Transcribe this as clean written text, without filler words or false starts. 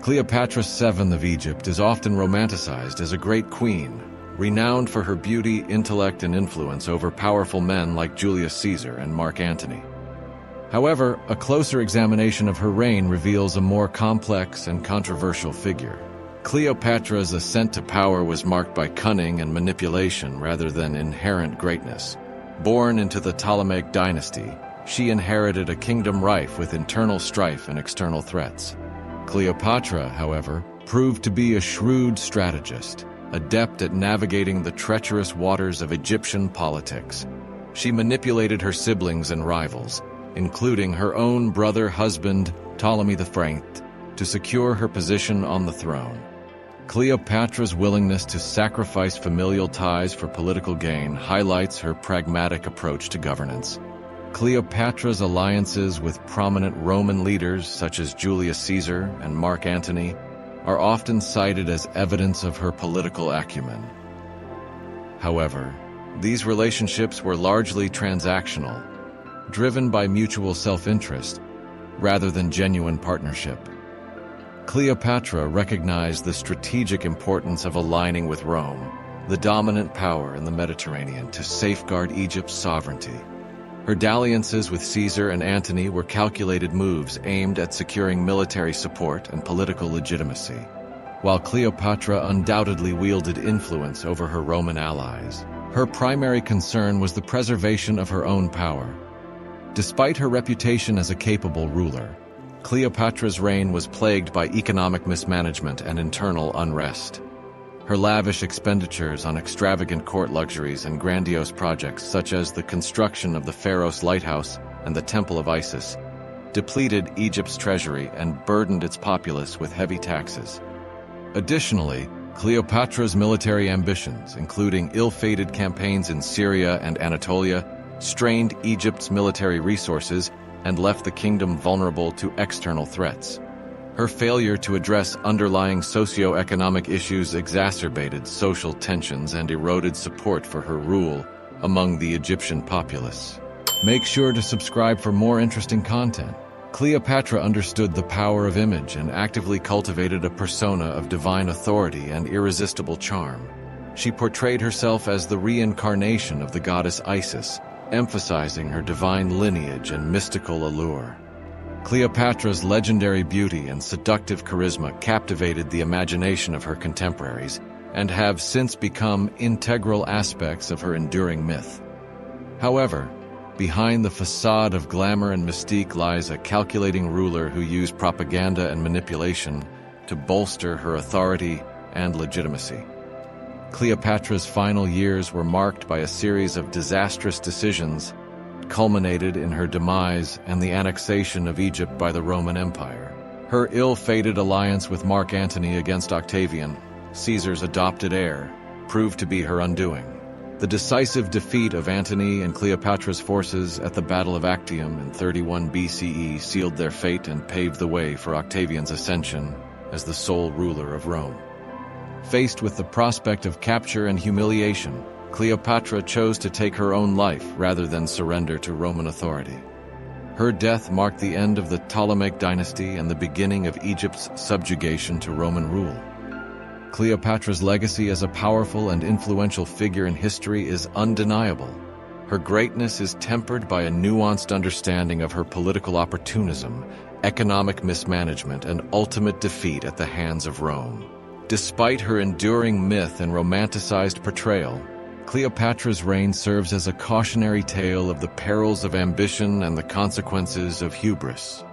Cleopatra VII of Egypt is often romanticized as a great queen, renowned for her beauty, intellect, and influence over powerful men like Julius Caesar and Mark Antony. However, a closer examination of her reign reveals a more complex and controversial figure. Cleopatra's ascent to power was marked by cunning and manipulation rather than inherent greatness. Born into the Ptolemaic dynasty, she inherited a kingdom rife with internal strife and external threats. Cleopatra, however, proved to be a shrewd strategist, adept at navigating the treacherous waters of Egyptian politics. She manipulated her siblings and rivals, including her own brother-husband, Ptolemy V, to secure her position on the throne. Cleopatra's willingness to sacrifice familial ties for political gain highlights her pragmatic approach to governance. Cleopatra's alliances with prominent Roman leaders such as Julius Caesar and Mark Antony are often cited as evidence of her political acumen. However, these relationships were largely transactional, driven by mutual self-interest rather than genuine partnership. Cleopatra recognized the strategic importance of aligning with Rome, the dominant power in the Mediterranean, to safeguard Egypt's sovereignty. Her dalliances with Caesar and Antony were calculated moves aimed at securing military support and political legitimacy, while Cleopatra undoubtedly wielded influence over her Roman allies. Her primary concern was the preservation of her own power. Despite her reputation as a capable ruler, Cleopatra's reign was plagued by economic mismanagement and internal unrest. Her lavish expenditures on extravagant court luxuries and grandiose projects such as the construction of the Pharos Lighthouse and the Temple of Isis depleted Egypt's treasury and burdened its populace with heavy taxes. Additionally, Cleopatra's military ambitions, including ill-fated campaigns in Syria and Anatolia, strained Egypt's military resources and left the kingdom vulnerable to external threats. Her failure to address underlying socio-economic issues exacerbated social tensions and eroded support for her rule among the Egyptian populace. Make sure to subscribe for more interesting content. Cleopatra understood the power of image and actively cultivated a persona of divine authority and irresistible charm. She portrayed herself as the reincarnation of the goddess Isis, emphasizing her divine lineage and mystical allure. Cleopatra's legendary beauty and seductive charisma captivated the imagination of her contemporaries and have since become integral aspects of her enduring myth. However, behind the facade of glamour and mystique lies a calculating ruler who used propaganda and manipulation to bolster her authority and legitimacy. Cleopatra's final years were marked by a series of disastrous decisions, culminated in her demise and the annexation of Egypt by the Roman Empire. Her ill-fated alliance with Mark Antony against Octavian, Caesar's adopted heir, proved to be her undoing. The decisive defeat of Antony and Cleopatra's forces at the Battle of Actium in 31 BCE sealed their fate and paved the way for Octavian's ascension as the sole ruler of Rome. Faced with the prospect of capture and humiliation, Cleopatra chose to take her own life rather than surrender to Roman authority. Her death marked the end of the Ptolemaic dynasty and the beginning of Egypt's subjugation to Roman rule. Cleopatra's legacy as a powerful and influential figure in history is undeniable. Her greatness is tempered by a nuanced understanding of her political opportunism, economic mismanagement, and ultimate defeat at the hands of Rome. Despite her enduring myth and romanticized portrayal, Cleopatra's reign serves as a cautionary tale of the perils of ambition and the consequences of hubris.